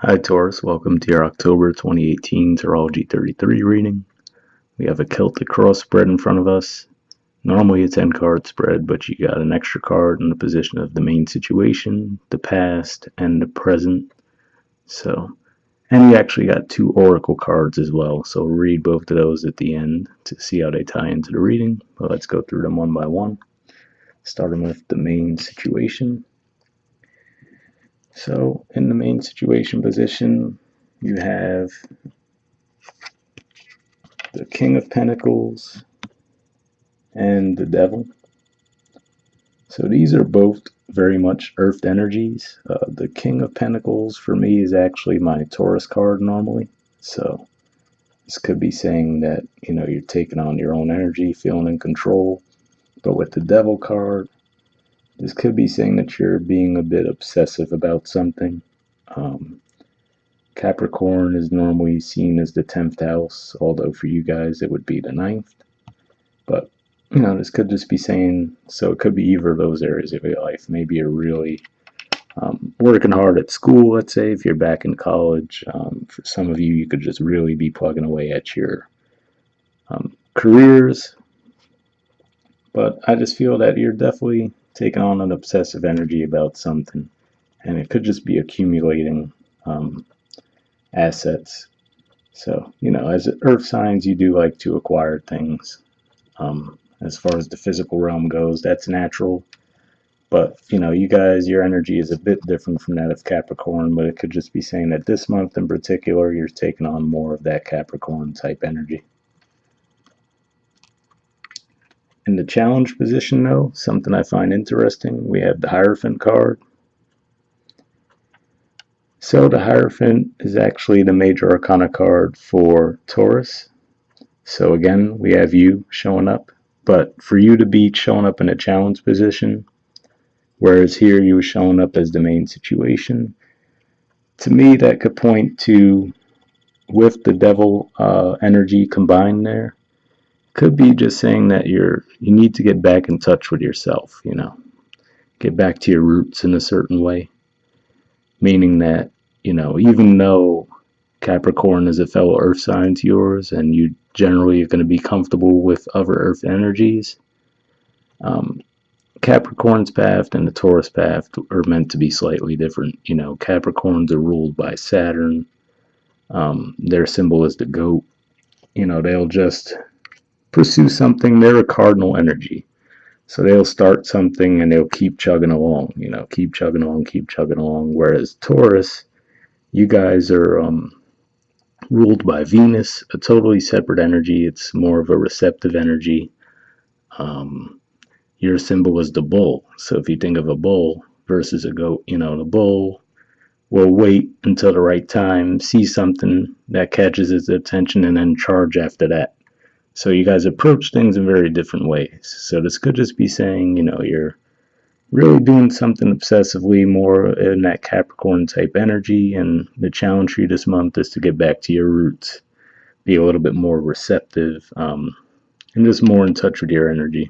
Hi Taurus, welcome to your October 2018 Tarology 33 reading. We have a Celtic cross spread in front of us. Normally a 10 card spread, but you got an extra card in the position of the main situation, the past, and the present. And you actually got two oracle cards as well, so we'll read both of those at the end to see how they tie into the reading. But let's go through them one by one, starting with the main situation. So in the main situation position, you have the King of Pentacles and the Devil. So these are both very much earthed energies. The King of Pentacles for me is actually my Taurus card normally. So this could be saying that, you're taking on your own energy, feeling in control. But with the Devil card, this could be saying that you're being a bit obsessive about something. Capricorn is normally seen as the 10th house, although for you guys it would be the 9th. But, this could just be saying, so it could be either of those areas of your life. Maybe you're really working hard at school, let's say, if you're back in college. For some of you, you could just really be plugging away at your careers. But I just feel that you're definitely taking on an obsessive energy about something. And it could just be accumulating assets. So, as earth signs, you do like to acquire things. As far as the physical realm goes, that's natural. But, you guys, your energy is a bit different from that of Capricorn, but it could just be saying that this month in particular, you're taking on more of that Capricorn type energy. In the challenge position, though, something I find interesting, we have the Hierophant card. So the Hierophant is actually the major arcana card for Taurus. So again, we have you showing up. But for you to be showing up in a challenge position, whereas here you were showing up as the main situation, to me that could point to, with the Devil energy combined there, could be just saying that you need to get back in touch with yourself, get back to your roots in a certain way, meaning that, even though Capricorn is a fellow earth sign to yours and you generally are going to be comfortable with other earth energies, Capricorn's path and the Taurus path are meant to be slightly different. Capricorns are ruled by Saturn. Their symbol is the goat. They'll just pursue something. They're a cardinal energy. So they'll start something and they'll keep chugging along, keep chugging along, keep chugging along. Whereas Taurus, you guys are ruled by Venus, a totally separate energy. It's more of a receptive energy. Your symbol is the bull. So if you think of a bull versus a goat, the bull will wait until the right time, see something that catches its attention, and then charge after that. So you guys approach things in very different ways. So this could just be saying, you're really doing something obsessively more in that Capricorn type energy, and the challenge for you this month is to get back to your roots, be a little bit more receptive, and just more in touch with your energy.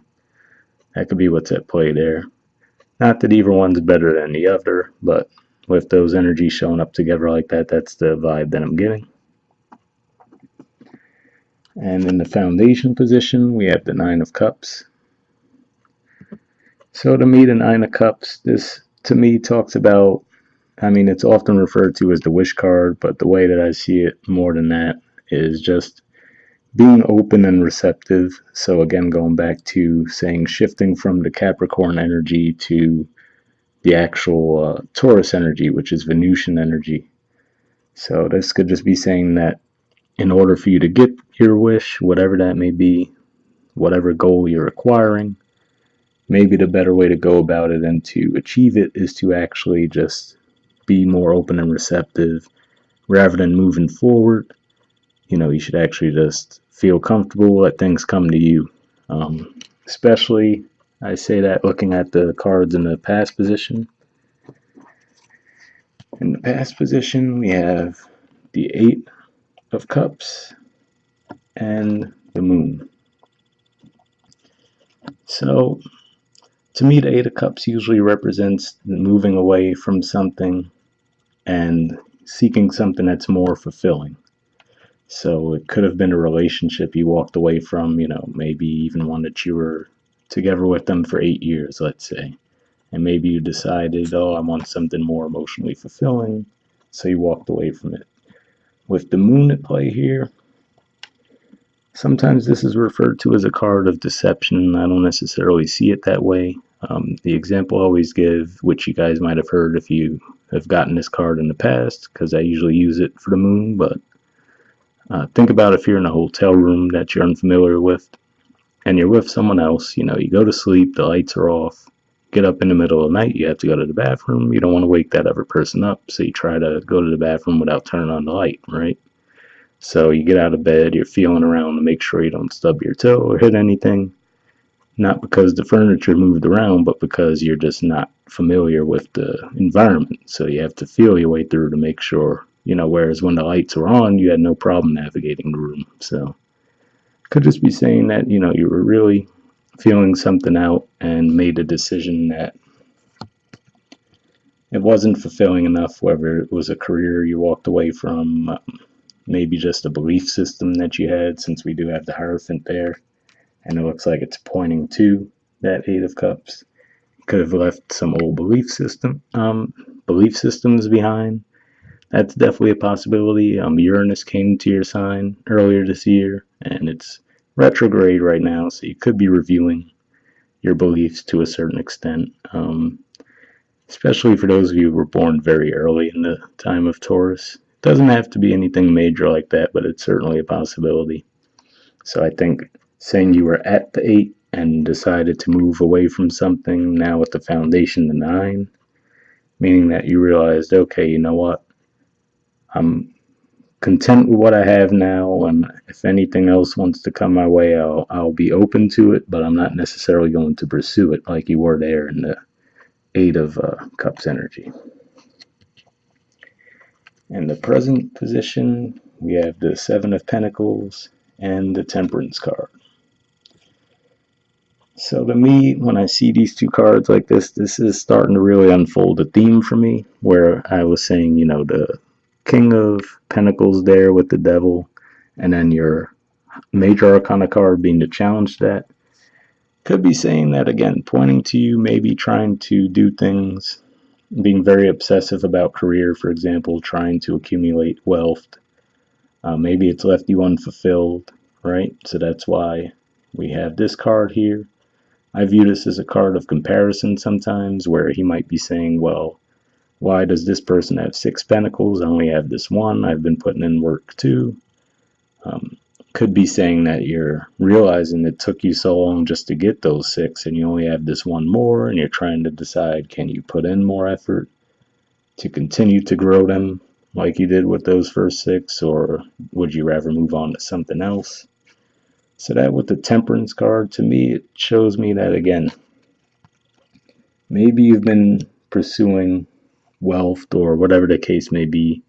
That could be what's at play there. Not that either one's better than the other, but with those energies showing up together like that, that's the vibe that I'm getting. And in the foundation position, we have the Nine of Cups. So to me, the Nine of Cups, this to me talks about, it's often referred to as the wish card, but the way that I see it more than that is just being open and receptive. So again, going back to saying shifting from the Capricorn energy to the actual Taurus energy, which is Venusian energy. So this could just be saying that in order for you to get your wish, whatever that may be, whatever goal you're acquiring, maybe the better way to go about it and to achieve it is to actually just be more open and receptive rather than moving forward. You should actually just feel comfortable, let things come to you. Especially, I say that looking at the cards in the past position. In the past position, we have the Eight of Cups and the Moon. So, to me, the Eight of Cups usually represents moving away from something and, seeking something that's more fulfilling. So it could have been a relationship you walked away from, maybe even one that you were together with them for 8 years, let's say. And maybe you decided, oh, I want something more emotionally fulfilling, so you walked away from it. With the moon at play here, sometimes this is referred to as a card of deception. I don't necessarily see it that way. The example I always give, which you guys might have heard if you have gotten this card in the past, because I usually use it for the moon, but think about if you're in a hotel room that you're unfamiliar with and you're with someone else, you go to sleep, the lights are off, get up in the middle of the night, you have to go to the bathroom, you don't want to wake that other person up, so you try to go to the bathroom without turning on the light, right? So you get out of bed, you're feeling around to make sure you don't stub your toe or hit anything, not because the furniture moved around, but because you're just not familiar with the environment. So you have to feel your way through to make sure, whereas when the lights were on, you had no problem navigating the room. So could just be saying that, you were really feeling something out and made a decision that it wasn't fulfilling enough, whether it was a career you walked away from, maybe just a belief system that you had, since we do have the Hierophant there, and it looks like it's pointing to that Eight of Cups. Could have left some old belief systems behind. That's definitely a possibility. Uranus came to your sign earlier this year, and it's retrograde right now, so you could be reviewing your beliefs to a certain extent. Especially for those of you who were born very early in the time of Taurus. It doesn't have to be anything major like that, but it's certainly a possibility. So I think saying you were at the 8 and decided to move away from something now with the foundation, the 9, meaning that you realized, okay, you know what? I'm content with what I have now, and if anything else wants to come my way, I'll be open to it, but I'm not necessarily going to pursue it like you were there in the 8 of Cups energy. In the present position, we have the Seven of Pentacles and the Temperance card. So to me, when I see these two cards like this is starting to really unfold a theme for me, where I was saying, the King of Pentacles there with the Devil, and then your Major Arcana card being to challenge that. Could be saying that again, pointing to you maybe trying to do things, being very obsessive about career, for example, trying to accumulate wealth. Maybe it's left you unfulfilled, right? So that's why we have this card here. I view this as a card of comparison sometimes, where he might be saying, well, why does this person have 6 pentacles? I only have this one. I've been putting in work too. Could be saying that you're realizing it took you so long just to get those 6 and you only have this one more, and you're trying to decide, can you put in more effort to continue to grow them like you did with those first 6, or would you rather move on to something else? So that with the Temperance card, to me, it shows me that, again, maybe you've been pursuing wealth or whatever the case may be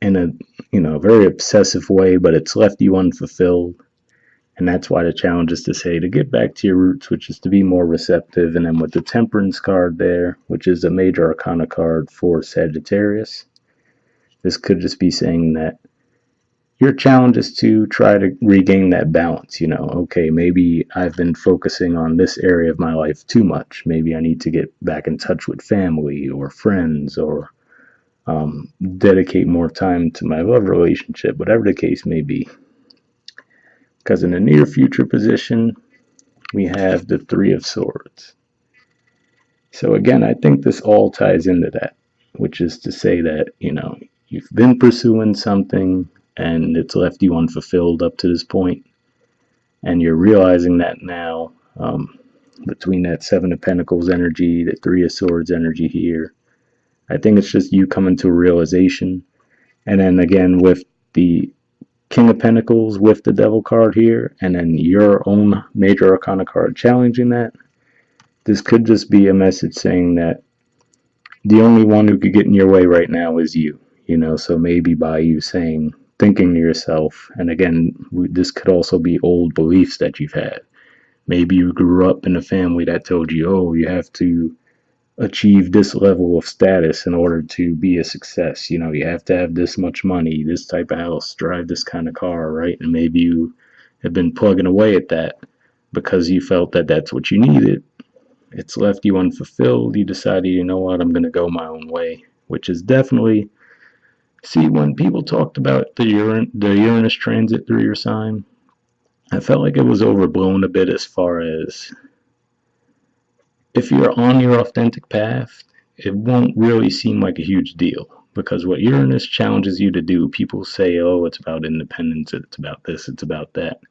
in a very obsessive way, but it's left you unfulfilled. And that's why the challenge is to say to get back to your roots, which is to be more receptive. And then with the Temperance card there, which is a Major Arcana card for Sagittarius, this could just be saying that your challenge is to try to regain that balance. Okay, maybe I've been focusing on this area of my life too much. Maybe I need to get back in touch with family or friends, or dedicate more time to my love relationship, whatever the case may be. Because in the near future position, we have the Three of Swords. So again, I think this all ties into that, which is to say that, you've been pursuing something and it's left you unfulfilled up to this point, and you're realizing that now, between that Seven of Pentacles energy, the Three of Swords energy here. I think it's just you coming to a realization. And then again, with the King of Pentacles with the Devil card here, and then your own Major Arcana card challenging that, this could just be a message saying that the only one who could get in your way right now is you. So maybe by you thinking to yourself, and again, this could also be old beliefs that you've had. Maybe you grew up in a family that told you, oh, you have to achieve this level of status in order to be a success. You have to have this much money, this type of house, drive this kind of car, right? And maybe you have been plugging away at that because you felt that that's what you needed. It's left you unfulfilled. You decided, you know what, I'm going to go my own way, which is definitely. See, when people talked about the Uranus transit through your sign, I felt like it was overblown a bit as far as if you're on your authentic path, it won't really seem like a huge deal. Because what Uranus challenges you to do, people say, oh, it's about independence, it's about this, it's about that.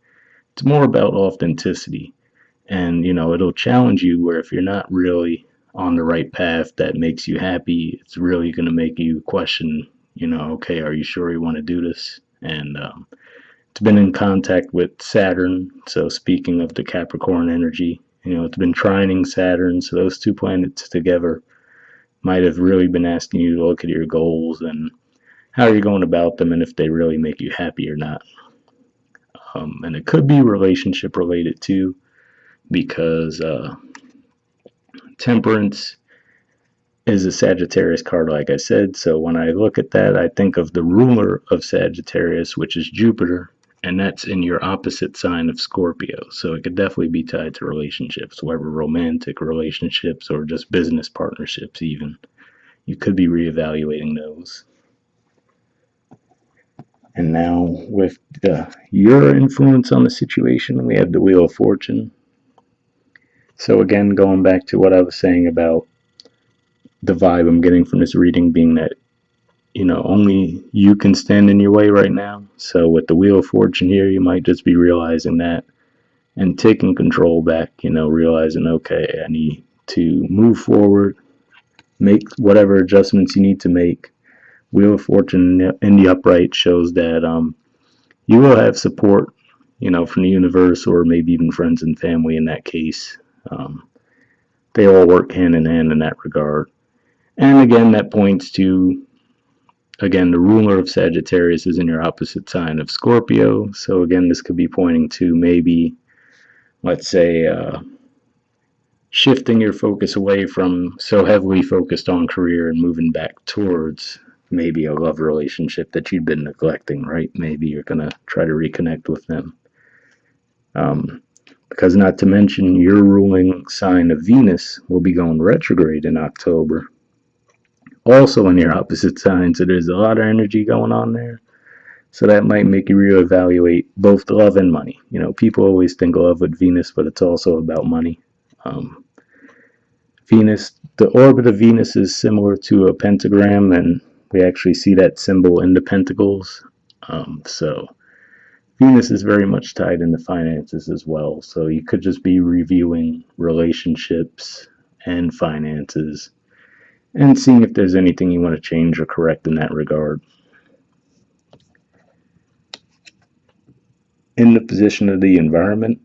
It's more about authenticity. And, it'll challenge you where if you're not really on the right path that makes you happy, it's really going to make you question, okay, are you sure you want to do this? And it's been in contact with Saturn. So speaking of the Capricorn energy, it's been trining Saturn. So those two planets together might have really been asking you to look at your goals and how you're going about them and if they really make you happy or not. And it could be relationship related too, because Temperance is a Sagittarius card, like I said. So when I look at that, I think of the ruler of Sagittarius, which is Jupiter, and that's in your opposite sign of Scorpio. So it could definitely be tied to relationships, whether romantic relationships or just business partnerships, even. You could be reevaluating those. And now, with your influence on the situation, we have the Wheel of Fortune. So, again, going back to what I was saying about the vibe I'm getting from this reading being that only you can stand in your way right now. So with the Wheel of Fortune here, you might just be realizing that and taking control back, realizing, okay, I need to move forward, make whatever adjustments you need to make. Wheel of Fortune in the upright shows that you will have support, from the universe or maybe even friends and family in that case. They all work hand in hand in that regard. And again, that points to, again, the ruler of Sagittarius is in your opposite sign of Scorpio. So again, this could be pointing to maybe, let's say, shifting your focus away from so heavily focused on career and moving back towards maybe a love relationship that you've been neglecting, right? Maybe you're going to try to reconnect with them. Because not to mention your ruling sign of Venus will be going retrograde in October. Also in your opposite sign, so there's a lot of energy going on there. So that might make you reevaluate both love and money. People always think love with Venus, but it's also about money. Venus, the orbit of Venus is similar to a pentagram, and we actually see that symbol in the pentacles. So Venus is very much tied into finances as well. So you could just be reviewing relationships and finances and seeing if there's anything you want to change or correct in that regard. In the position of the environment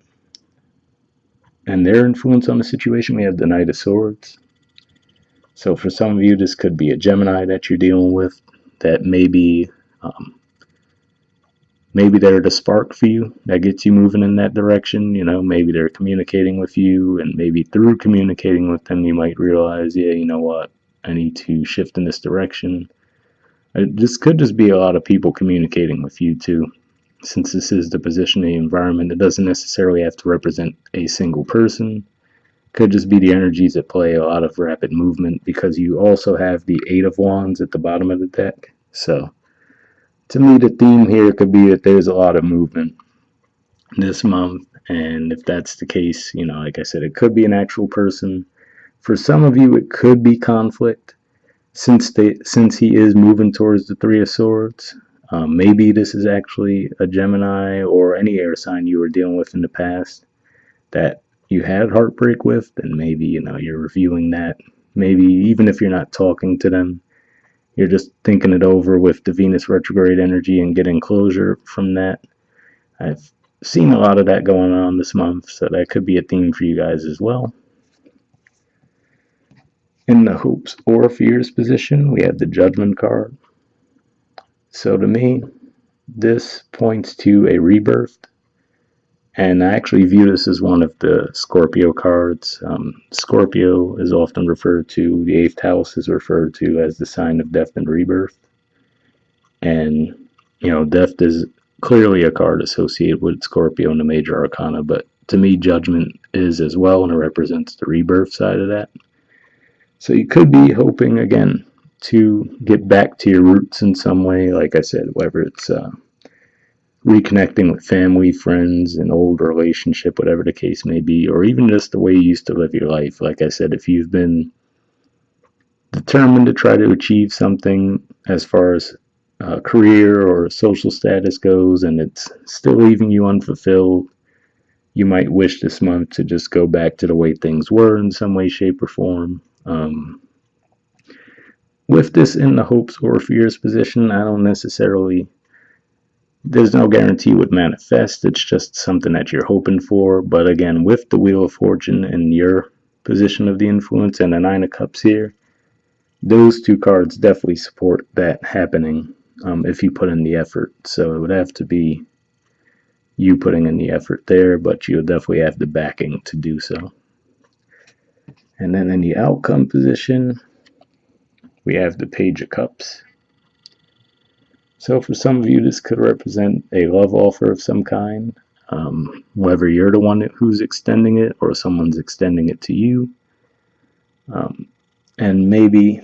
and their influence on the situation, we have the Knight of Swords. So for some of you, this could be a Gemini that you're dealing with that maybe they're the spark for you that gets you moving in that direction. Maybe they're communicating with you, and maybe through communicating with them, you might realize, yeah, you know what, I need to shift in this direction. This could just be a lot of people communicating with you too. Since this is the position of the environment, it doesn't necessarily have to represent a single person. It could just be the energies at play, a lot of rapid movement, because you also have the Eight of Wands at the bottom of the deck. So to me, the theme here could be that there's a lot of movement this month. And if that's the case, like I said, it could be an actual person. For some of you, it could be conflict, since he is moving towards the Three of Swords. Maybe this is actually a Gemini or any air sign you were dealing with in the past that you had heartbreak with, and maybe you're reviewing that. Maybe even if you're not talking to them, you're just thinking it over with the Venus retrograde energy and getting closure from that. I've seen a lot of that going on this month, so that could be a theme for you guys as well. In the hopes or fears position, we have the Judgment card. So to me, this points to a rebirth. And I actually view this as one of the Scorpio cards. Scorpio is often referred to, the eighth house is referred to as the sign of death and rebirth. And, death is clearly a card associated with Scorpio in the major arcana, but to me, judgment is as well, and it represents the rebirth side of that. So you could be hoping, again, to get back to your roots in some way, like I said, whether it's reconnecting with family, friends, an old relationship, whatever the case may be, or even just the way you used to live your life. Like I said, if you've been determined to try to achieve something as far as career or social status goes, and it's still leaving you unfulfilled, you might wish this month to just go back to the way things were in some way, shape, or form. With this in the hopes or fears position, I don't necessarily, there's no guarantee it would manifest. It's just something that you're hoping for. But again, with the Wheel of Fortune in your position of the influence and the Nine of Cups here, those two cards definitely support that happening if you put in the effort. So it would have to be you putting in the effort there, but you'll definitely have the backing to do so. And then in the outcome position, we have the Page of Cups. So for some of you, this could represent a love offer of some kind, whether you're the one who's extending it or someone's extending it to you. And maybe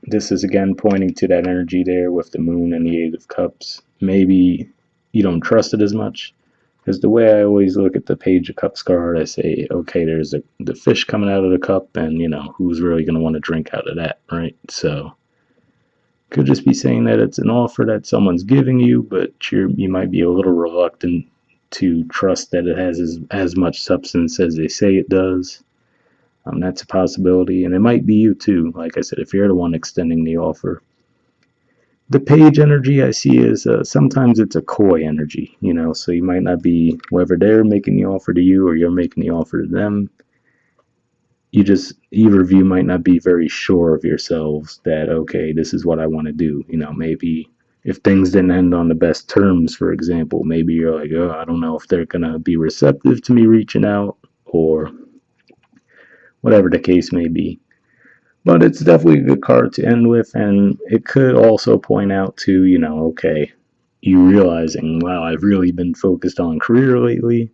this is again pointing to that energy there with the moon and the Eight of Cups. Maybe you don't trust it as much. Because the way I always look at the Page of Cups card, I say, okay, there's the fish coming out of the cup, and who's really going to want to drink out of that, right? So could just be saying that it's an offer that someone's giving you, but you might be a little reluctant to trust that it has as much substance as they say it does. That's a possibility, and it might be you too. Like I said, if you're the one extending the offer. The page energy I see is sometimes it's a coy energy, so you might not be, whether they're making the offer to you or you're making the offer to them, either of you might not be very sure of yourselves that, okay, this is what I want to do. Maybe if things didn't end on the best terms, for example, maybe you're like, oh, I don't know if they're going to be receptive to me reaching out or whatever the case may be. But it's definitely a good card to end with, and it could also point out to, okay, you realizing, wow, I've really been focused on career lately,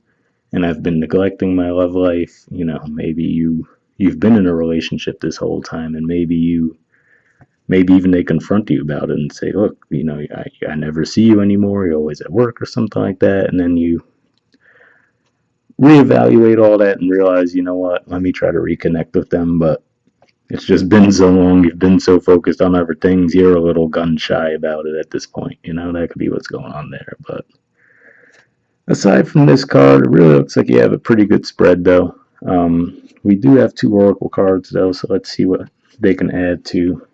and I've been neglecting my love life. Maybe you've been in a relationship this whole time, and maybe even they confront you about it and say, look, I never see you anymore. You're always at work or something like that, and then you reevaluate all that and realize, you know what, let me try to reconnect with them, but it's just been so long. You've been so focused on other things. You're a little gun shy about it at this point. That could be what's going on there. But aside from this card, it really looks like you have a pretty good spread, though. We do have two Oracle cards, though, so let's see what they can add to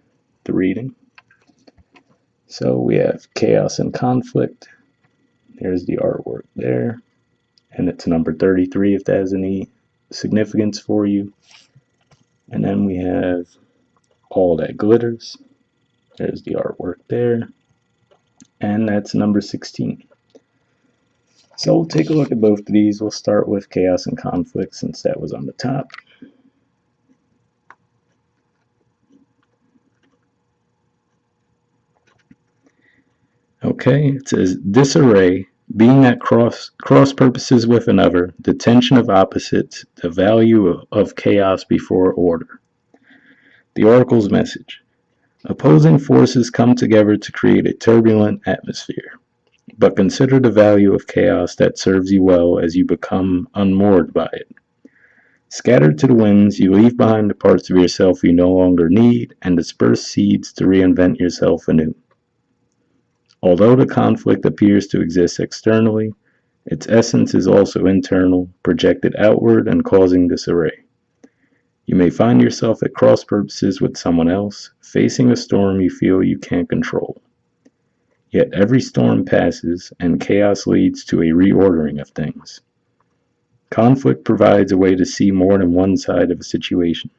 the reading. So we have Chaos and Conflict. There's the artwork there. And it's number 33 if that has any significance for you. And then we have All That Glitters. There's the artwork there. And that's number 16. So we'll take a look at both of these. We'll start with Chaos and Conflict since that was on the top. Okay, it says disarray, being at cross purposes with another, the tension of opposites, the value of chaos before order. The Oracle's message. Opposing forces come together to create a turbulent atmosphere. But consider the value of chaos that serves you well as you become unmoored by it. Scattered to the winds, you leave behind the parts of yourself you no longer need and disperse seeds to reinvent yourself anew. Although the conflict appears to exist externally, its essence is also internal, projected outward and causing disarray. You may find yourself at cross purposes with someone else, facing a storm you feel you can't control. Yet every storm passes, and chaos leads to a reordering of things. Conflict provides a way to see more than one side of a situation.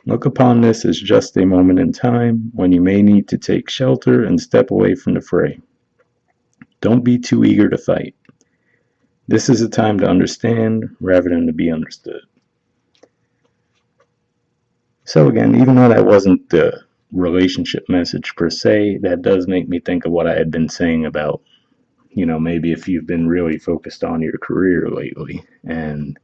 Look upon this as just a moment in time when you may need to take shelter and step away from the fray. Don't be too eager to fight. This is a time to understand rather than to be understood. So again, even though that wasn't the relationship message per se, that does make me think of what I had been saying about, maybe if you've been really focused on your career lately and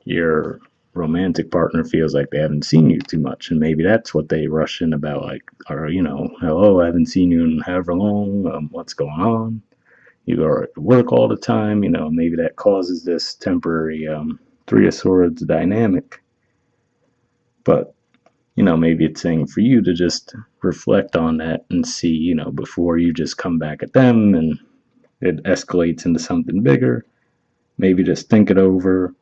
your romantic partner feels like they haven't seen you too much, and maybe that's what they rush in about, like, or hello, I haven't seen you in however long, what's going on? You are at work all the time, maybe that causes this temporary Three of Swords dynamic. But maybe it's saying for you to just reflect on that and see, before you just come back at them and it escalates into something bigger. Maybe just think it over,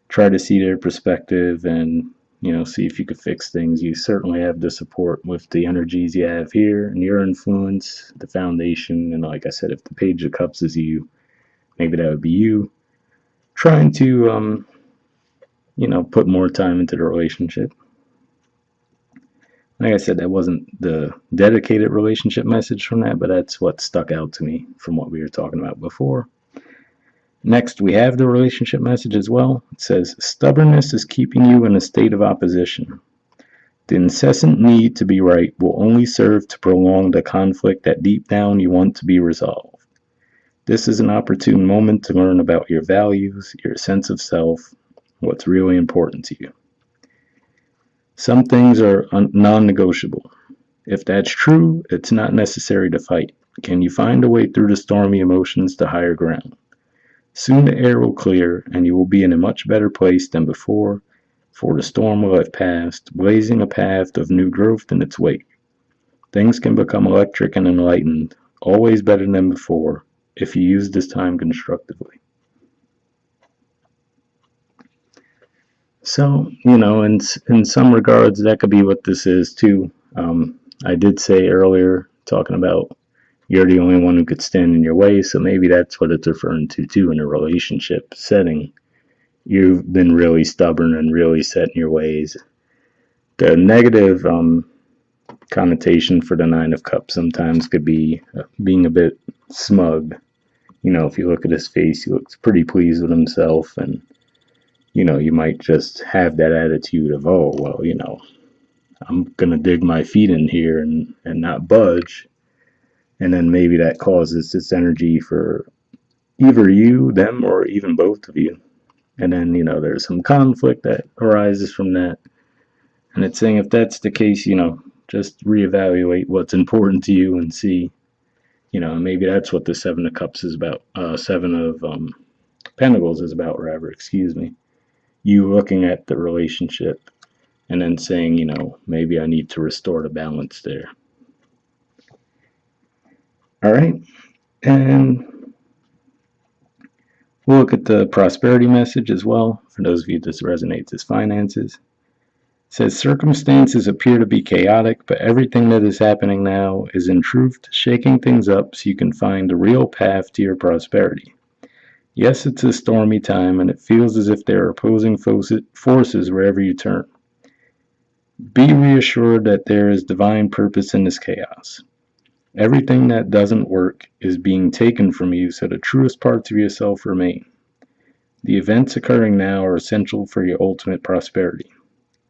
try to see their perspective, and see if you could fix things. You certainly have the support with the energies you have here and your influence, the foundation. And like I said, if the Page of Cups is you, maybe that would be you trying to put more time into the relationship. Like I said, that wasn't the dedicated relationship message from that, but that's what stuck out to me from what we were talking about before. Next, we have the relationship message as well. It says, stubbornness is keeping you in a state of opposition. The incessant need to be right will only serve to prolong the conflict that deep down you want to be resolved. This is an opportune moment to learn about your values, your sense of self, what's really important to you. Some things are non-negotiable. If that's true, it's not necessary to fight. Can you find a way through the stormy emotions to higher ground? Soon the air will clear, and you will be in a much better place than before, for the storm will have passed, blazing a path of new growth in its wake. Things can become electric and enlightened, always better than before, if you use this time constructively. So, in some regards, that could be what this is too. I did say earlier, talking about you're the only one who could stand in your way, so maybe that's what it's referring to too in a relationship setting. You've been really stubborn and really set in your ways. The negative connotation for the Nine of Cups sometimes could be being a bit smug. If you look at his face, he looks pretty pleased with himself, and you might just have that attitude of, oh, well, I'm gonna dig my feet in here and not budge, and then maybe that causes this energy for either you, them, or even both of you. And then, there's some conflict that arises from that. And it's saying if that's the case, just reevaluate what's important to you and see, maybe that's what the Seven of Cups is about. Seven of Pentacles is about, rather, excuse me. You looking at the relationship and then saying, maybe I need to restore the balance there. All right. And we'll look at the prosperity message as well. For those of you this resonates as finances. It says circumstances appear to be chaotic, but everything that is happening now is in truth shaking things up so you can find a real path to your prosperity. Yes, it's a stormy time, and it feels as if there are opposing forces wherever you turn. Be reassured that there is divine purpose in this chaos. Everything that doesn't work is being taken from you so the truest parts of yourself remain. The events occurring now are essential for your ultimate prosperity.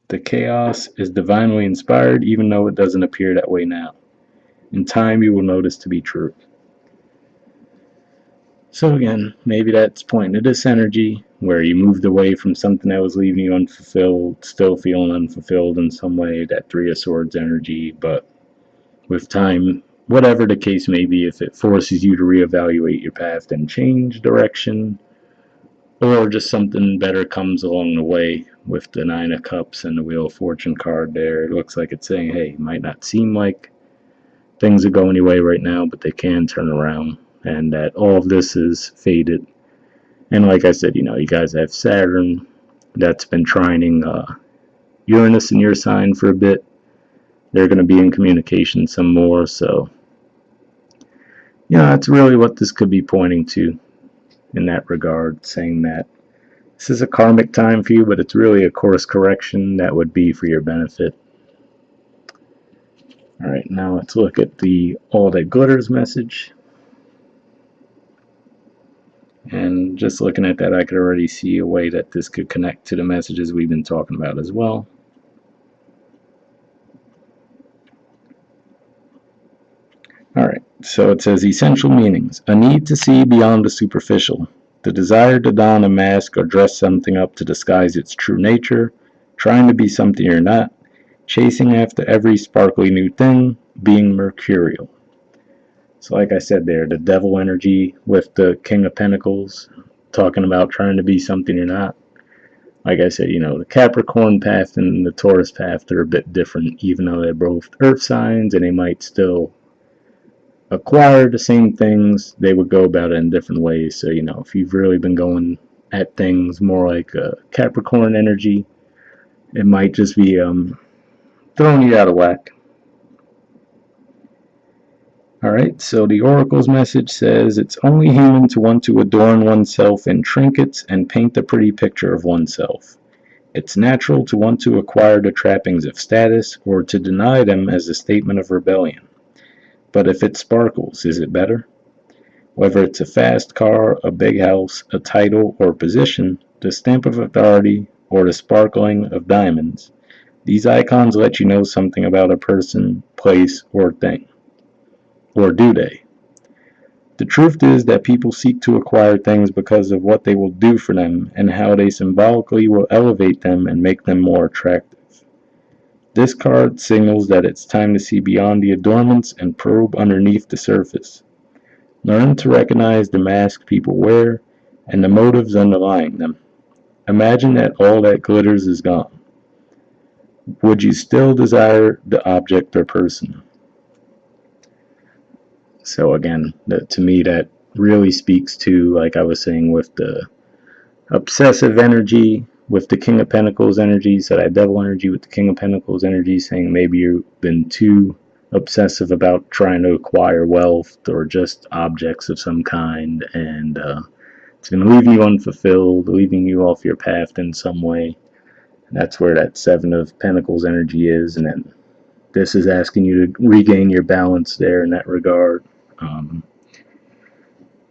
The chaos is divinely inspired even though it doesn't appear that way now. In time you will notice to be true. So again, maybe that's pointing to this energy where you moved away from something that was leaving you unfulfilled, still feeling unfulfilled in some way, that Three of Swords energy, but with time, whatever the case may be, if it forces you to reevaluate your path and change direction, or just something better comes along the way with the Nine of Cups and the Wheel of Fortune card there, it looks like it's saying, hey, it might not seem like things are going your way right now, but they can turn around, and that all of this is faded. And like I said, you guys have Saturn that's been trining Uranus in your sign for a bit. They're going to be in communication some more, so that's really what this could be pointing to in that regard, saying that this is a karmic time for you, but it's really a course correction that would be for your benefit. All right, now let's look at the All That Glitters message. And And just looking at that, I could already see a way that this could connect to the messages we've been talking about as well. Alright, so it says essential meanings. A need to see beyond the superficial. The desire to don a mask or dress something up to disguise its true nature. Trying to be something you're not. Chasing after every sparkly new thing. Being mercurial. So like I said there, the devil energy with the King of Pentacles, talking about trying to be something you're not. Like I said, the Capricorn path and the Taurus path are a bit different, even though they're both earth signs and they might still acquire the same things, they would go about it in different ways. So, if you've really been going at things more like a Capricorn energy, it might just be throwing you out of whack. Alright, so the Oracle's message says it's only human to want to adorn oneself in trinkets and paint a pretty picture of oneself. It's natural to want to acquire the trappings of status or to deny them as a statement of rebellion. But if it sparkles, is it better? Whether it's a fast car, a big house, a title, or position, the stamp of authority, or the sparkling of diamonds, these icons let you know something about a person, place, or thing. Or do they? The truth is that people seek to acquire things because of what they will do for them and how they symbolically will elevate them and make them more attractive. This card signals that it's time to see beyond the adornments and probe underneath the surface. Learn to recognize the mask people wear and the motives underlying them. Imagine that all that glitters is gone. Would you still desire the object or person? So again, to me that really speaks to, like I was saying, with the obsessive energy, with the King of Pentacles energy, so that devil energy with the King of Pentacles energy, saying maybe you've been too obsessive about trying to acquire wealth or just objects of some kind, and it's going to leave you unfulfilled, leaving you off your path in some way. And that's where that Seven of Pentacles energy is, and then this is asking you to regain your balance there in that regard.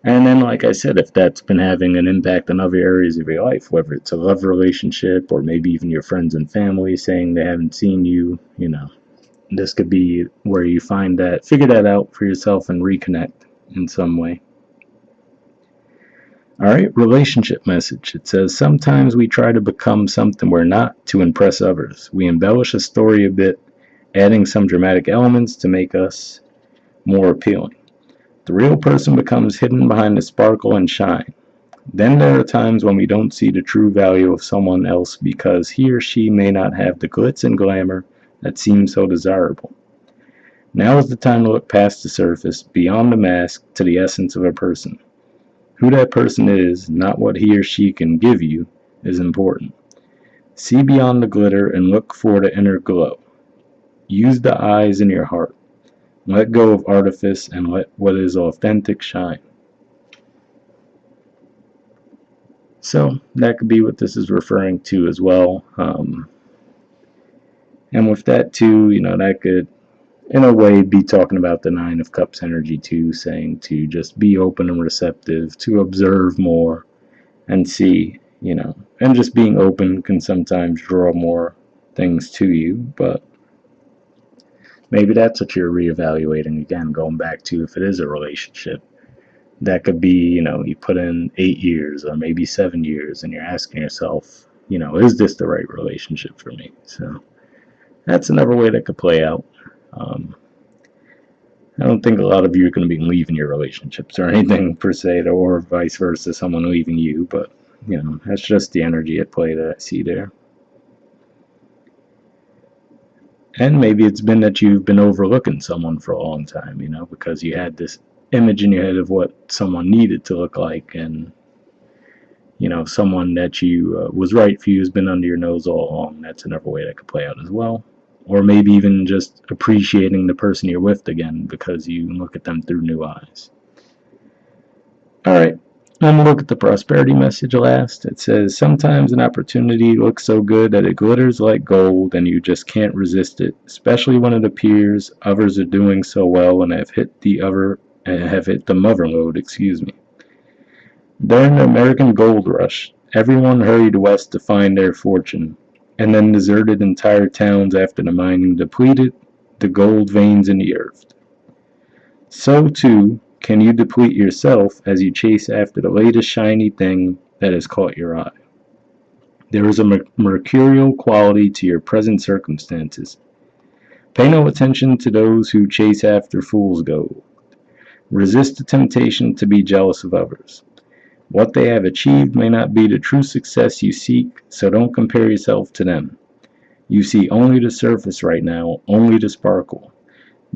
And then, like I said, if that's been having an impact on other areas of your life, whether it's a love relationship or maybe even your friends and family saying they haven't seen you, this could be where you figure that out for yourself and reconnect in some way. Alright, relationship message. It says, sometimes we try to become something we're not to impress others. We embellish a story a bit, adding some dramatic elements to make us more appealing. The real person becomes hidden behind the sparkle and shine. Then there are times when we don't see the true value of someone else because he or she may not have the glitz and glamour that seems so desirable. Now is the time to look past the surface, beyond the mask, to the essence of a person. Who that person is, not what he or she can give you, is important. See beyond the glitter and look for the inner glow. Use the eyes in your heart. Let go of artifice and let what is authentic shine. So that could be what this is referring to as well. And with that too, that could in a way be talking about the Nine of Cups energy too, saying to just be open and receptive, to observe more and see, and just being open can sometimes draw more things to you, but maybe that's what you're reevaluating again, going back to if it is a relationship. That could be, you put in 8 years or maybe 7 years and you're asking yourself, is this the right relationship for me? So that's another way that could play out. I don't think a lot of you are going to be leaving your relationships or anything per se, or vice versa, someone leaving you, but that's just the energy at play that I see there. And maybe it's been that you've been overlooking someone for a long time, because you had this image in your head of what someone needed to look like, and someone that you was right for you has been under your nose all along. That's another way that could play out as well. Or maybe even just appreciating the person you're with again because you look at them through new eyes. Alright, I'm going to look at the prosperity message last. It says, sometimes an opportunity looks so good that it glitters like gold and you just can't resist it, especially when it appears others are doing so well and have hit the mother lode, During the American Gold Rush, everyone hurried west to find their fortune, and then deserted entire towns after the mining depleted the gold veins in the earth. So, too, can you deplete yourself as you chase after the latest shiny thing that has caught your eye. There is a mercurial quality to your present circumstances. Pay no attention to those who chase after fool's gold. Resist the temptation to be jealous of others. What they have achieved may not be the true success you seek, so don't compare yourself to them. You see only the surface right now, only the sparkle.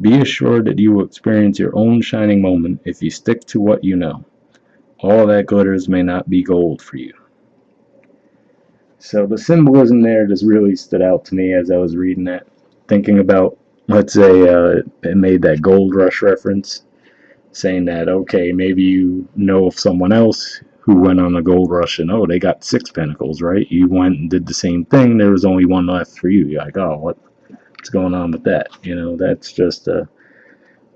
Be assured that you will experience your own shining moment if you stick to what you know. All that glitters may not be gold for you. So the symbolism there just really stood out to me as I was reading that, thinking about, let's say it made that gold rush reference, saying that, okay, maybe you know of someone else who went on a gold rush and, oh, they got 6 pentacles, right? You went and did the same thing. There was only one left for you. You're like, oh, what's going on with that? That's just a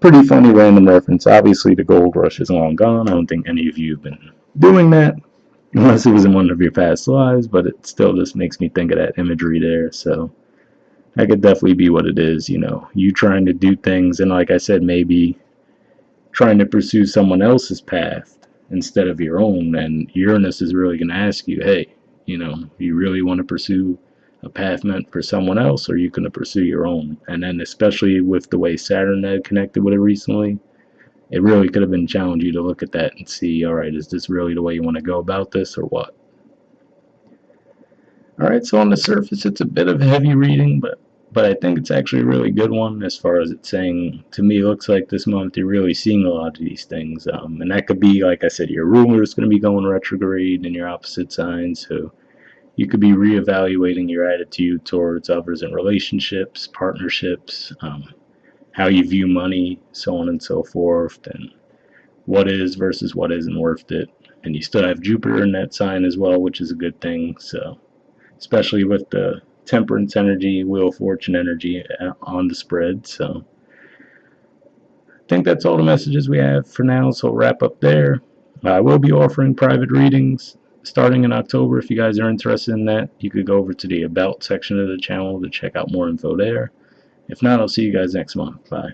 pretty funny random reference. Obviously, the gold rush is long gone. I don't think any of you have been doing that unless it was in one of your past lives, but it still just makes me think of that imagery there. So that could definitely be what it is, you trying to do things, and like I said, maybe trying to pursue someone else's path instead of your own. And Uranus is really going to ask you, hey, you really want to pursue a path meant for someone else, or are you going to pursue your own? And then, especially with the way Saturn had connected with it recently, it really could have been challenging you to look at that and see, all right, is this really the way you want to go about this, or what? All right, so on the surface, it's a bit of heavy reading, but I think it's actually a really good one as far as it's saying. To me, it looks like this month you're really seeing a lot of these things, and that could be, like I said, your ruler is going to be going retrograde in your opposite sign, so you could be reevaluating your attitude towards others in relationships, partnerships, how you view money, so on and so forth, and what is versus what isn't worth it. And you still have Jupiter in that sign as well, which is a good thing. So especially with the temperance energy, wheel of fortune energy on the spread. So I think that's all the messages we have for now. So we'll wrap up there. I will be offering private readings starting in October. If you guys are interested in that, you could go over to the About section of the channel to check out more info there. If not, I'll see you guys next month. Bye.